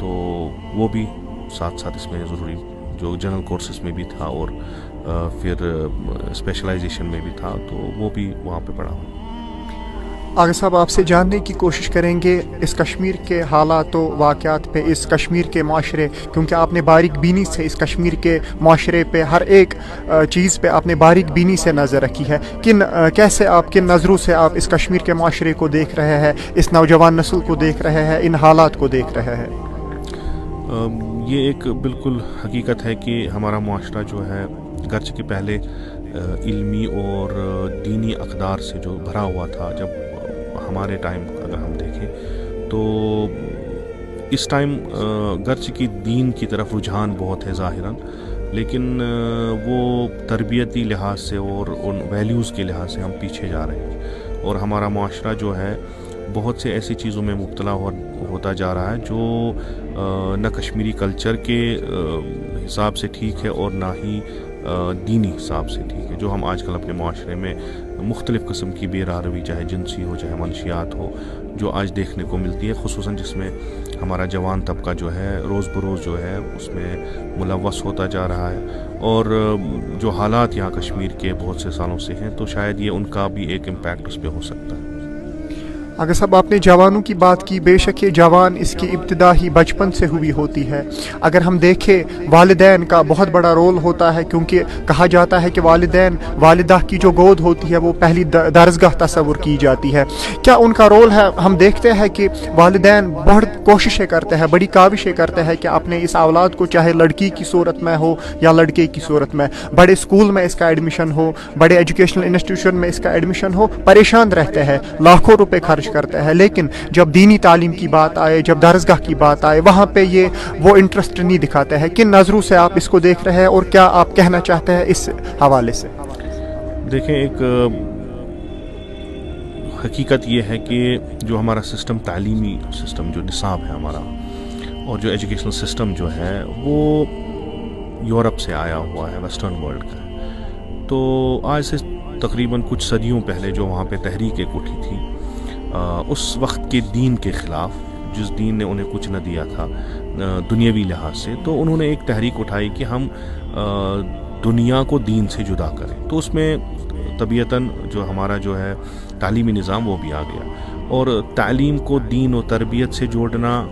تو وہ بھی ساتھ ساتھ اس میں ضروری جو جنرل کورسز میں بھی تھا اور پھر اسپیشلائزیشن میں بھی تھا تو وہ بھی وہاں پہ پڑھا ہوں. آغا صاحب آپ سے جاننے کی کوشش کریں گے اس کشمیر کے حالات و واقعات پہ, اس کشمیر کے معاشرے, کیونکہ آپ نے باریک بینی سے اس کشمیر کے معاشرے پہ ہر ایک چیز پہ آپ نے باریک بینی سے نظر رکھی ہے. کیسے آپ کن نظروں سے آپ اس کشمیر کے معاشرے کو دیکھ رہے ہیں, اس نوجوان نسل کو دیکھ رہے ہیں, ان حالات کو دیکھ رہے ہیں؟ یہ ایک بالکل حقیقت ہے کہ ہمارا معاشرہ جو ہے گرچہ کہ پہلے علمی اور دینی اقدار سے جو بھرا ہوا تھا, جب ہمارے ٹائم اگر ہم دیکھیں تو اس ٹائم گرچہ کہ دین کی طرف رجحان بہت ہے ظاہراً, لیکن وہ تربیتی لحاظ سے اور ان ویلیوز کے لحاظ سے ہم پیچھے جا رہے ہیں, اور ہمارا معاشرہ جو ہے بہت سے ایسی چیزوں میں مبتلا ہوتا جا رہا ہے جو نہ کشمیری کلچر کے حساب سے ٹھیک ہے اور نہ ہی دینی حساب سے ٹھیک ہے. جو ہم آج کل اپنے معاشرے میں مختلف قسم کی بے راروی, چاہے جنسی ہو چاہے منشیات ہو, جو آج دیکھنے کو ملتی ہے, خصوصاً جس میں ہمارا جوان طبقہ جو ہے روز بروز جو ہے اس میں ملوث ہوتا جا رہا ہے. اور جو حالات یہاں کشمیر کے بہت سے سالوں سے ہیں تو شاید یہ ان کا بھی ایک امپیکٹ اس پہ ہو سکتا ہے. اگر صاحب آپ نے جوانوں کی بات کی, بے شک یہ جوان اس کی ابتدا ہی بچپن سے ہوئی ہوتی ہے. اگر ہم دیکھیں والدین کا بہت بڑا رول ہوتا ہے, کیونکہ کہا جاتا ہے کہ والدہ کی جو گود ہوتی ہے وہ پہلی درسگاہ تصور کی جاتی ہے. کیا ان کا رول ہے؟ ہم دیکھتے ہیں کہ والدین بہت کوششیں کرتے ہیں, بڑی کاوشیں کرتے ہیں کہ اپنے اس اولاد کو چاہے لڑکی کی صورت میں ہو یا لڑکے کی صورت میں, بڑے اسکول میں اس کا ایڈمیشن ہو, بڑے ایجوکیشنل انسٹیٹیوشن میں اس کا ایڈمیشن ہو, پریشان رہتے ہیں, لاکھوں روپے خرچ کرتے ہیں, لیکن جب دینی تعلیم کی بات آئے, جب درسگاہ کی بات آئے, وہاں پہ وہ انٹرسٹ نہیں دکھاتے ہیں. کن نظروں سے آپ اس کو دیکھ رہے ہیں اور کیا آپ کہنا چاہتے ہیں اس حوالے سے؟ دیکھیں, ایک حقیقت یہ ہے کہ جو ہمارا سسٹم, تعلیمی سسٹم, جو نصاب ہے ہمارا اور جو ایجوکیشنل سسٹم جو ہے وہ یورپ سے آیا ہوا ہے, ویسٹرن ورلڈ کا ہے. تو آج سے تقریباً کچھ صدیوں پہلے جو وہاں پہ تحریک ایک اٹھی تھی اس وقت کے دین کے خلاف, جس دین نے انہیں کچھ نہ دیا تھا دنیاوی لحاظ سے, تو انہوں نے ایک تحریک اٹھائی کہ ہم دنیا کو دین سے جدا کریں. تو اس میں طبیعتاً جو ہمارا جو ہے تعلیمی نظام وہ بھی آ گیا, اور تعلیم کو دین و تربیت سے جوڑنا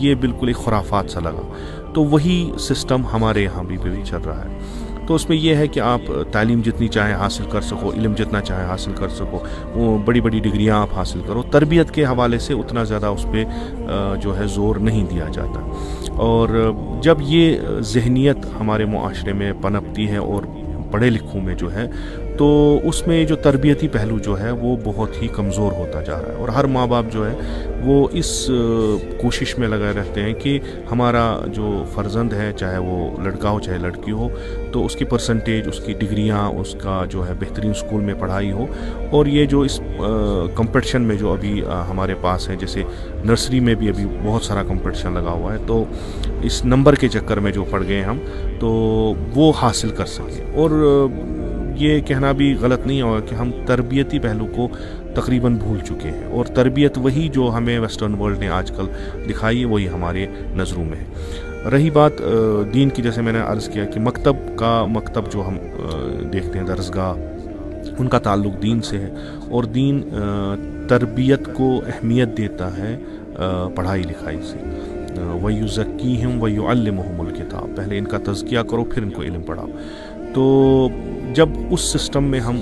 یہ بالکل ایک خرافات سا لگا. تو وہی سسٹم ہمارے یہاں بھی چل رہا ہے. تو اس میں یہ ہے کہ آپ تعلیم جتنی چاہیں حاصل کر سکو, علم جتنا چاہیں حاصل کر سکو, وہ بڑی بڑی ڈگریاں آپ حاصل کرو. تربیت کے حوالے سے اتنا زیادہ اس پہ جو ہے زور نہیں دیا جاتا. اور جب یہ ذہنیت ہمارے معاشرے میں پنپتی ہے اور پڑھے لکھوں میں جو ہے, تو اس میں جو تربیتی پہلو جو ہے وہ بہت ہی کمزور ہوتا جا رہا ہے. اور ہر ماں باپ جو ہے وہ اس کوشش میں لگے رہتے ہیں کہ ہمارا جو فرزند ہے, چاہے وہ لڑکا ہو چاہے لڑکی ہو, تو اس کی پرسنٹیج, اس کی ڈگریاں, اس کا جو ہے بہترین اسکول میں پڑھائی ہو. اور یہ جو اس کمپٹیشن میں جو ابھی ہمارے پاس ہے, جیسے نرسری میں بھی ابھی بہت سارا کمپٹیشن لگا ہوا ہے, تو اس نمبر کے چکر میں جو پڑ گئے ہم, تو وہ حاصل کر سکیں. اور یہ کہنا بھی غلط نہیں ہوگا کہ ہم تربیتی پہلو کو تقریباً بھول چکے ہیں, اور تربیت وہی جو ہمیں ویسٹرن ورلڈ نے آج کل دکھائی ہے وہی ہمارے نظروں میں ہے. رہی بات دین کی, جیسے میں نے عرض کیا کہ مکتب جو ہم دیکھتے ہیں, درسگاہ, ان کا تعلق دین سے ہے, اور دین تربیت کو اہمیت دیتا ہے پڑھائی لکھائی سے. وَيُزَكِّيهِمْ وَيُعَلِّمُهُمُ الْكِتَابَ, پہلے ان کا تزکیہ کرو پھر ان کو علم پڑھاؤ. تو جب اس سسٹم میں ہم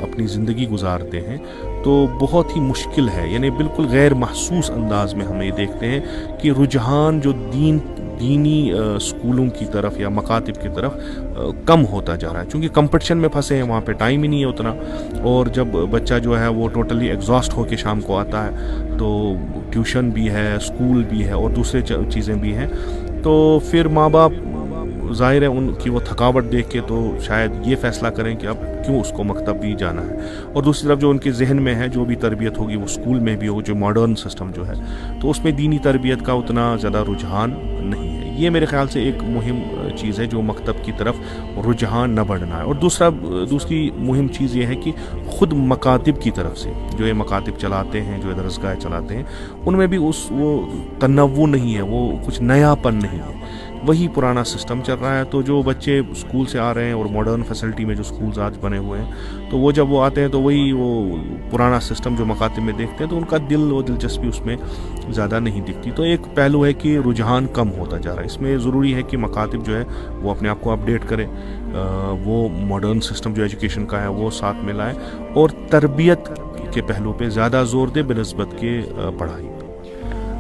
اپنی زندگی گزارتے ہیں تو بہت ہی مشکل ہے, یعنی بالکل غیر محسوس انداز میں ہم یہ دیکھتے ہیں کہ رجحان جو دینی اسکولوں کی طرف یا مکاتب کی طرف کم ہوتا جا رہا ہے, چونکہ کمپٹیشن میں پھنسے ہیں, وہاں پہ ٹائم ہی نہیں ہے اتنا. اور جب بچہ جو ہے وہ ٹوٹلی ایگزاسٹ ہو کے شام کو آتا ہے, تو ٹیوشن بھی ہے, اسکول بھی ہے, اور دوسرے چیزیں بھی ہیں, تو پھر ماں باپ ظاہر ہے ان کی وہ تھکاوٹ دیکھ کے تو شاید یہ فیصلہ کریں کہ اب کیوں اس کو مکتب بھی جانا ہے. اور دوسری طرف جو ان کے ذہن میں ہے, جو بھی تربیت ہوگی وہ اسکول میں بھی ہو, جو ماڈرن سسٹم جو ہے, تو اس میں دینی تربیت کا اتنا زیادہ رجحان نہیں ہے. یہ میرے خیال سے ایک مہم چیز ہے جو مکتب کی طرف رجحان نہ بڑھنا ہے. اور دوسری مہم چیز یہ ہے کہ خود مکاتب کی طرف سے جو یہ مکاتب چلاتے ہیں, جو درسگاہ چلاتے ہیں, ان میں بھی وہ تنوع نہیں ہے, وہ کچھ نیا پن نہیں ہے, وہی پرانا سسٹم چل رہا ہے. تو جو بچے اسکول سے آ رہے ہیں اور ماڈرن فیسلٹی میں جو اسکولز آج بنے ہوئے ہیں, تو وہ جب وہ آتے ہیں تو وہی وہ پرانا سسٹم جو مکاتب میں دیکھتے ہیں, تو ان کا دل و دلچسپی اس میں زیادہ نہیں دکھتی. تو ایک پہلو ہے کہ رجحان کم ہوتا جا رہا ہے. اس میں ضروری ہے کہ مکاتب جو ہے وہ اپنے آپ کو اپڈیٹ کرے, وہ ماڈرن سسٹم جو ایجوکیشن کا ہے وہ ساتھ میں لائے, اور تربیت کے پہلو پہ زیادہ زور دے بنسبت کے پڑھائی.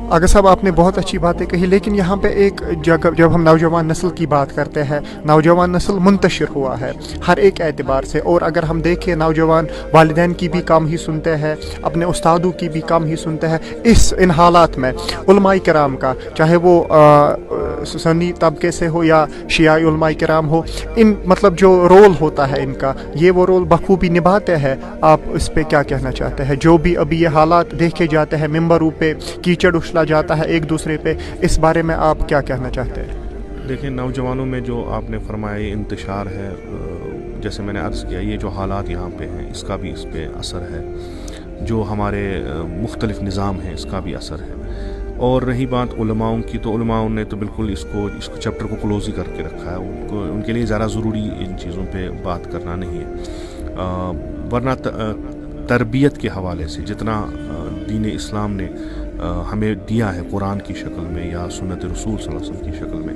آغا صاحب آپ نے بہت اچھی باتیں کہی, لیکن یہاں پہ ایک جگہ جب ہم نوجوان نسل کی بات کرتے ہیں, نوجوان نسل منتشر ہوا ہے ہر ایک اعتبار سے, اور اگر ہم دیکھیں نوجوان والدین کی بھی کم ہی سنتے ہیں, اپنے استادوں کی بھی کم ہی سنتے ہیں. ان حالات میں علماء کرام کا, چاہے وہ سنی طبقے سے ہو یا شیعہ علماء کرام ہو, ان مطلب جو رول ہوتا ہے ان کا, یہ وہ رول بخوبی نبھاتے ہیں. آپ اس پہ کیا کہنا چاہتے ہیں؟ جو بھی ابھی یہ حالات دیکھے جاتے ہیں, ممبروں پہ کیچڑ جاتا ہے ایک دوسرے پہ, اس بارے میں آپ کیا کہنا چاہتے ہیں؟ دیکھیں, نوجوانوں میں جو آپ نے فرمایا یہ انتشار ہے, جیسے میں نے عرض کیا, یہ جو حالات یہاں پہ ہیں اس کا بھی اس پہ اثر ہے, جو ہمارے مختلف نظام ہیں اس کا بھی اثر ہے. اور رہی بات علماؤں کی, تو علماؤں نے تو بالکل اس کو چیپٹر کو کلوز ہی کر کے رکھا ہے. ان کے لیے زیادہ ضروری ان چیزوں پہ بات کرنا نہیں ہے. ورنہ تربیت کے حوالے سے جتنا دین اسلام نے ہمیں دیا ہے قرآن کی شکل میں یا سنت رسول صلی اللہ علیہ وسلم کی شکل میں,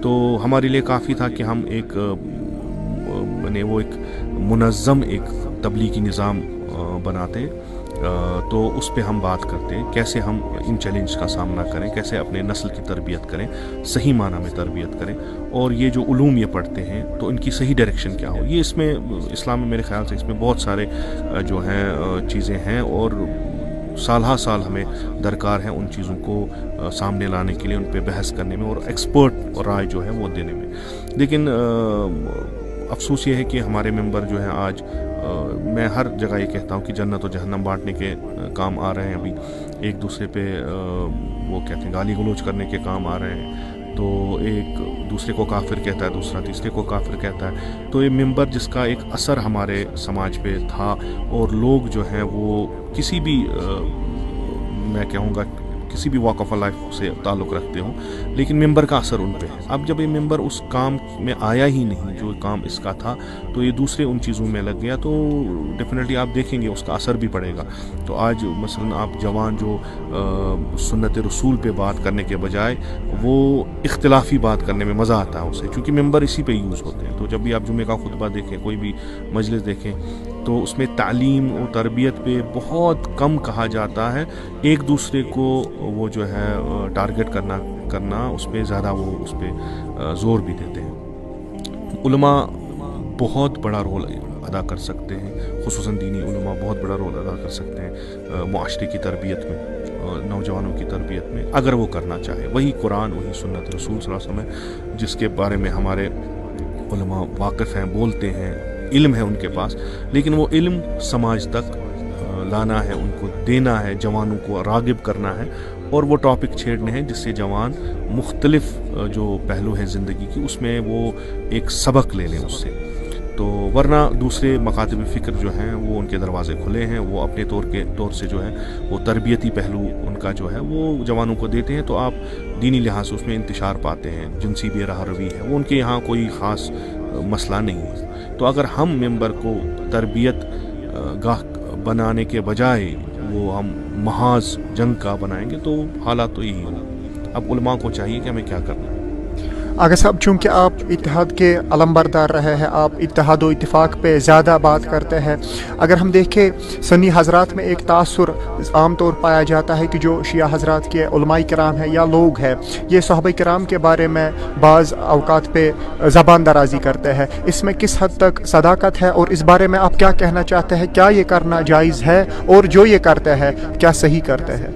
تو ہمارے لیے کافی تھا کہ ہم ایک منظم ایک تبلیغی نظام بناتے, تو اس پہ ہم بات کرتے کیسے ہم ان چیلنج کا سامنا کریں, کیسے اپنے نسل کی تربیت کریں, صحیح معنی میں تربیت کریں, اور یہ جو علوم یہ پڑھتے ہیں تو ان کی صحیح ڈائریکشن کیا ہو. یہ اس میں اسلام میں میرے خیال سے اس میں بہت سارے جو ہیں چیزیں ہیں, اور سال ہا سال ہمیں درکار ہے ان چیزوں کو سامنے لانے کے لیے, ان پہ بحث کرنے میں اور ایکسپرٹ رائے جو ہے وہ دینے میں. لیکن افسوس یہ ہے کہ ہمارے ممبر جو ہیں آج, میں ہر جگہ یہ کہتا ہوں کہ جنت و جہنم بانٹنے کے کام آ رہے ہیں, ابھی ایک دوسرے پہ وہ کہتے ہیں گالی گلوچ کرنے کے کام آ رہے ہیں. تو ایک دوسرے کو کافر کہتا ہے, دوسرا تیسرے کو کافر کہتا ہے. تو یہ ممبر جس کا ایک اثر ہمارے سماج پہ تھا, اور لوگ جو ہیں وہ کسی بھی میں کہوں گا کسی بھی واک آف لائف سے تعلق رکھتے ہوں, لیکن ممبر کا اثر ان پہ ہے. اب جب یہ ممبر اس کام میں آیا ہی نہیں جو کام اس کا تھا, تو یہ دوسرے ان چیزوں میں لگ گیا, تو ڈیفینیٹلی آپ دیکھیں گے اس کا اثر بھی پڑے گا. تو آج مثلا آپ جوان جو سنت رسول پہ بات کرنے کے بجائے وہ اختلافی بات کرنے میں مزہ آتا ہے اسے, کیونکہ ممبر اسی پہ یوز ہوتے ہیں. تو جب بھی آپ جمعے کا خطبہ دیکھیں, کوئی بھی مجلس دیکھیں, تو اس میں تعلیم و تربیت پہ بہت کم کہا جاتا ہے. ایک دوسرے کو وہ جو ہے ٹارگٹ کرنا اس پہ زیادہ وہ اس پہ زور بھی دیتے ہیں. علماء بہت بڑا رول ادا کر سکتے ہیں, خصوصاً دینی علماء بہت بڑا رول ادا کر سکتے ہیں معاشرے کی تربیت میں, نوجوانوں کی تربیت میں, اگر وہ کرنا چاہے. وہی قرآن, وہی سنت رسول صلی اللہ علیہ وسلم ہے جس کے بارے میں ہمارے علماء واقف ہیں, بولتے ہیں, علم ہے ان کے پاس, لیکن وہ علم سماج تک لانا ہے, ان کو دینا ہے, جوانوں کو راغب کرنا ہے, اور وہ ٹاپک چھیڑنے ہیں جس سے جوان مختلف جو پہلو ہیں زندگی کی اس میں وہ ایک سبق لے لیں اس سے. تو ورنہ دوسرے مکاتب فکر جو ہیں وہ ان کے دروازے کھلے ہیں, وہ اپنے طور سے جو ہے وہ تربیتی پہلو ان کا جو ہے وہ جوانوں کو دیتے ہیں. تو آپ دینی لحاظ سے اس میں انتشار پاتے ہیں, جنسی بے راہ روی ہے, وہ ان کے یہاں کوئی خاص مسئلہ نہیں ہے. تو اگر ہم ممبر کو تربیت گاہ بنانے کے بجائے وہ ہم محاذ جنگ کا بنائیں گے, تو حالات تو یہی ہوگا. اب علماء کو چاہیے کہ ہمیں کیا کرنا ہے. آغا صاحب, چونکہ آپ اتحاد کے علم بردار رہے ہیں, آپ اتحاد و اتفاق پہ زیادہ بات کرتے ہیں. اگر ہم دیکھیں سنی حضرات میں ایک تاثر عام طور پایا جاتا ہے کہ جو شیعہ حضرات کے علماء کرام ہیں یا لوگ ہیں, یہ صحابہ کرام کے بارے میں بعض اوقات پہ زبان درازی کرتے ہیں. اس میں کس حد تک صداقت ہے, اور اس بارے میں آپ کیا کہنا چاہتے ہیں؟ کیا یہ کرنا جائز ہے, اور جو یہ کرتے ہیں کیا صحیح کرتے ہیں؟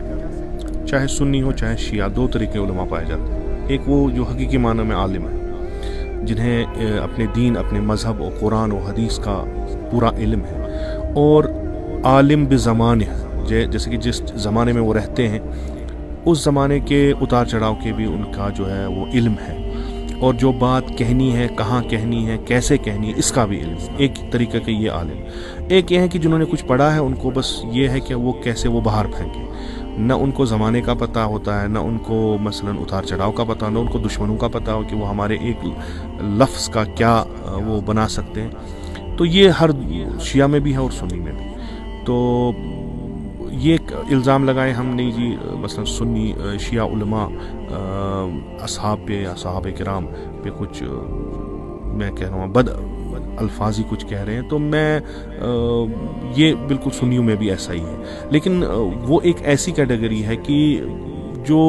چاہے سنی ہو چاہے شیعہ, دو طریقے علماء پائے جاتے ہیں. ایک وہ جو حقیقی معنی میں عالم ہے, جنہیں اپنے دین, اپنے مذہب اور قرآن و حدیث کا پورا علم ہے, اور عالم بزمانہ, جیسے کہ جس زمانے میں وہ رہتے ہیں اس زمانے کے اتار چڑھاؤ کے بھی ان کا جو ہے وہ علم ہے. اور جو بات کہنی ہے کہاں کہنی ہے کیسے کہنی ہے اس کا بھی علم. ایک طریقہ کے یہ عالم. ایک یہ ہے کہ جنہوں نے کچھ پڑھا ہے ان کو بس یہ ہے کہ وہ کیسے وہ باہر پھینکیں. نہ ان کو زمانے کا پتہ ہوتا ہے, نہ ان کو مثلا اتار چڑھاؤ کا پتہ, نہ ان کو دشمنوں کا پتہ ہو کہ وہ ہمارے ایک لفظ کا کیا وہ بنا سکتے ہیں. تو یہ ہر شیعہ میں بھی ہے اور سنی میں بھی. تو یہ ایک الزام لگائے ہم نے جی مثلا سنی شیعہ علماء اصحاب پہ یا صحابہ کرام پہ کچھ میں کہہ رہا ہوں بد الفاظی کچھ کہہ رہے ہیں, تو میں یہ بالکل سنیوں میں بھی ایسا ہی ہے. لیکن وہ ایک ایسی کیٹیگری ہے کہ جو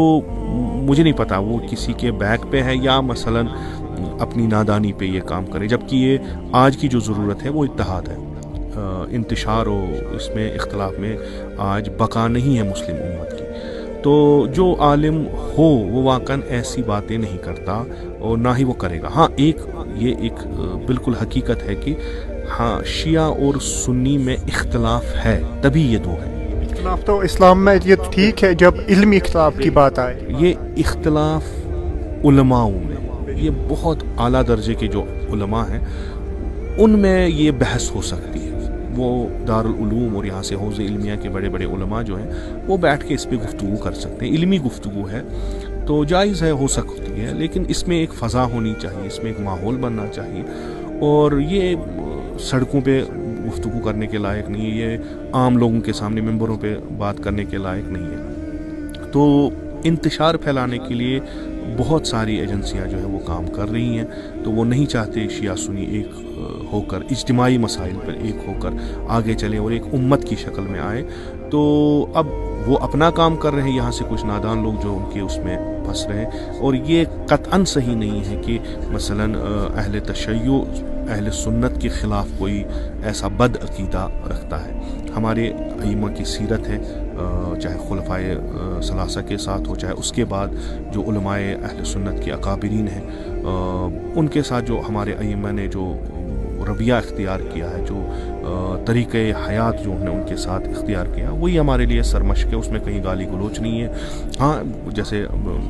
مجھے نہیں پتا وہ کسی کے بیک پہ ہے یا مثلا اپنی نادانی پہ یہ کام کرے, جبکہ یہ آج کی جو ضرورت ہے وہ اتحاد ہے. انتشار ہو اس میں اختلاف میں آج بقا نہیں ہے مسلم امت کی. تو جو عالم ہو وہ واقعاً ایسی باتیں نہیں کرتا اور نہ ہی وہ کرے گا. ہاں یہ ایک بالکل حقیقت ہے کہ ہاں شیعہ اور سنی میں اختلاف ہے, تبھی یہ دو ہیں. اختلاف تو اسلام میں یہ ٹھیک ہے جب علمی اختلاف کی بات آئے. یہ اختلاف علماء میں, یہ بہت اعلیٰ درجے کے جو علماء ہیں ان میں یہ بحث ہو سکتی ہے. وہ دارالعلوم اور یہاں سے حوض علمیہ کے بڑے بڑے علماء جو ہیں وہ بیٹھ کے اس پہ گفتگو کر سکتے ہیں. علمی گفتگو ہے تو جائز ہے, ہو سکتی ہے, لیکن اس میں ایک فضا ہونی چاہیے, اس میں ایک ماحول بننا چاہیے. اور یہ سڑکوں پہ گفتگو کرنے کے لائق نہیں ہے, یہ عام لوگوں کے سامنے ممبروں پہ بات کرنے کے لائق نہیں ہے. تو انتشار پھیلانے کے لیے بہت ساری ایجنسیاں جو ہیں وہ کام کر رہی ہیں. تو وہ نہیں چاہتے شیعہ سنی ایک ہو کر اجتماعی مسائل پر ایک ہو کر آگے چلے اور ایک امت کی شکل میں آئے. تو اب وہ اپنا کام کر رہے ہیں, یہاں سے کچھ نادان لوگ جو ان کے اس میں پھنس رہے ہیں. اور یہ قطعاً صحیح نہیں ہے کہ مثلا اہل تشیع اہل سنت کے خلاف کوئی ایسا بد عقیدہ رکھتا ہے. ہمارے ائمہ کی سیرت ہے, چاہے خلفائے ثلاثہ کے ساتھ ہو چاہے اس کے بعد جو علماء اہل سنت کے اکابرین ہیں ان کے ساتھ جو ہمارے ائمہ نے جو رویہ اختیار کیا ہے, جو طریقۂ حیات جو نے ان کے ساتھ اختیار کیا, وہی ہمارے لیے سرمشق ہے. اس میں کہیں گالی گلوچ نہیں ہے. ہاں جیسے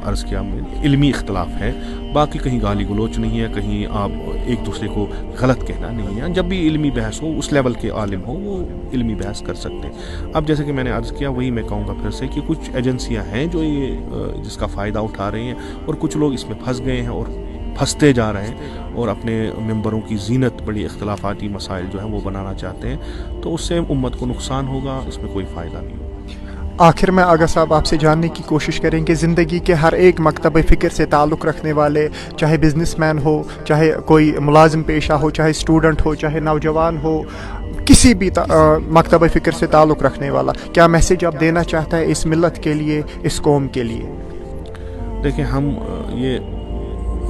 عرض کیا علمی اختلاف ہے, باقی کہیں گالی گلوچ نہیں ہے, کہیں آپ ایک دوسرے کو غلط کہنا نہیں ہے. جب بھی علمی بحث ہو اس لیول کے عالم ہو وہ علمی بحث کر سکتے ہیں. اب جیسے کہ میں نے عرض کیا وہی میں کہوں گا پھر سے کہ کچھ ایجنسیاں ہیں جو یہ جس کا فائدہ اٹھا رہی ہیں اور کچھ لوگ اس میں پھنس گئے ہیں اور پھنستے جا رہے ہیں اور اپنے ممبروں کی زینت بڑی اختلافاتی مسائل جو ہیں وہ بنانا چاہتے ہیں. تو اس سے امت کو نقصان ہوگا, اس میں کوئی فائدہ نہیں ہوگا. آخر میں آغا صاحب آپ سے جاننے کی کوشش کریں کہ زندگی کے ہر ایک مکتب فکر سے تعلق رکھنے والے, چاہے بزنس مین ہو, چاہے کوئی ملازم پیشہ ہو, چاہے اسٹوڈنٹ ہو, چاہے نوجوان ہو, کسی بھی مکتب فکر سے تعلق رکھنے والا, کیا میسیج آپ دینا چاہتا ہے اس ملت کے لیے, اس قوم کے لیے؟ دیکھیں ہم یہ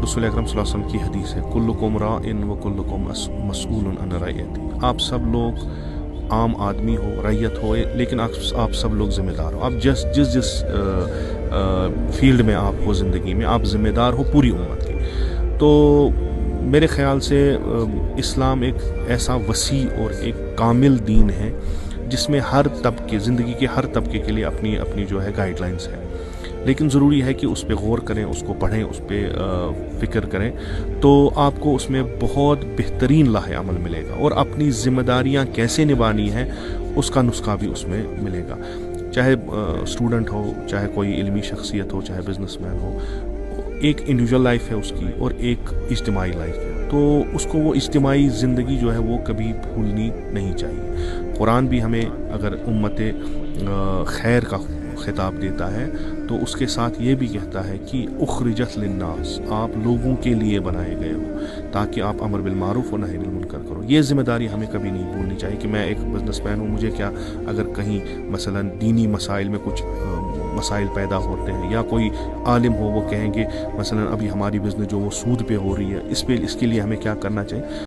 رسول اکرم صلی اللہ علیہ وسلم کی حدیث ہے, کلکم راعٍ و کلکم مسئول عن رعیتہ. آپ سب لوگ عام آدمی ہو, رعیت ہو, لیکن آپ سب لوگ ذمہ دار ہو. آپ جس فیلڈ میں آپ ہو زندگی میں آپ ذمہ دار ہو پوری امت کی. تو میرے خیال سے اسلام ایک ایسا وسیع اور ایک کامل دین ہے جس میں ہر طبقے, زندگی کے ہر طبقے کے لیے اپنی اپنی جو ہے گائیڈ لائنس ہے. لیکن ضروری ہے کہ اس پہ غور کریں, اس کو پڑھیں, اس پہ فکر کریں, تو آپ کو اس میں بہت بہترین لاہ عمل ملے گا. اور اپنی ذمہ داریاں کیسے نبھانی ہیں اس کا نسخہ بھی اس میں ملے گا. چاہے اسٹوڈنٹ ہو, چاہے کوئی علمی شخصیت ہو, چاہے بزنس مین ہو, ایک انڈیویجول لائف ہے اس کی اور ایک اجتماعی لائف ہے. تو اس کو وہ اجتماعی زندگی جو ہے وہ کبھی بھولنی نہیں چاہیے. قرآن بھی ہمیں اگر امت خیر کا خطاب دیتا ہے تو اس کے ساتھ یہ بھی کہتا ہے کہ اخرجت للناس, آپ لوگوں کے لیے بنائے گئے ہو تاکہ آپ امر بالمعروف و نہی عن المنکر کرو. یہ ذمہ داری ہمیں کبھی نہیں بھولنی چاہیے کہ میں ایک بزنس مین ہوں, مجھے کیا اگر کہیں مثلا دینی مسائل میں کچھ مسائل پیدا ہوتے ہیں یا کوئی عالم ہو وہ کہیں گے مثلا ابھی ہماری بزنس جو وہ سود پہ ہو رہی ہے, اس کے لیے ہمیں کیا کرنا چاہیے.